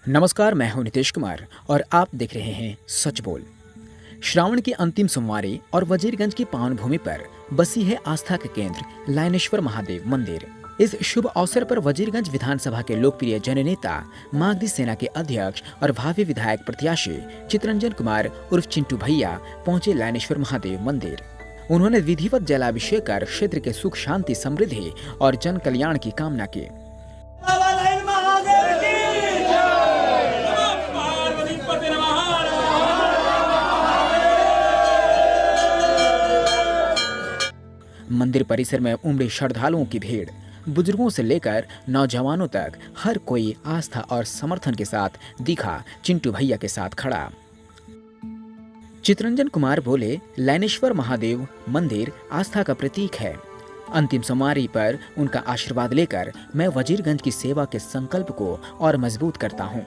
नमस्कार, मैं हूं नितेश कुमार और आप देख रहे हैं सच बोल। श्रावण की अंतिम सोमवारी और वजीरगंज की पावन भूमि पर बसी है आस्था के केंद्र लायनेश्वर महादेव मंदिर। इस शुभ अवसर पर वजीरगंज विधानसभा के लोकप्रिय जननेता, मागधी सेना के अध्यक्ष और भावी विधायक प्रत्याशी चितरंजन कुमार उर्फ चिंटू भैया पहुंचे लायनेश्वर महादेव मंदिर। उन्होंने विधिवत जलाभिषेक कर क्षेत्र के सुख शांति समृद्धि और जन कल्याण की कामना की। मंदिर परिसर में उमड़ी श्रद्धालुओं की भीड़, बुजुर्गों से लेकर नौजवानों तक हर कोई आस्था और समर्थन के साथ दिखा चिंटू भैया के साथ खड़ा। चितरंजन कुमार बोले, लायनेश्वर महादेव मंदिर आस्था का प्रतीक है। अंतिम सोमवारी पर उनका आशीर्वाद लेकर मैं वजीरगंज की सेवा के संकल्प को और मजबूत करता हूँ।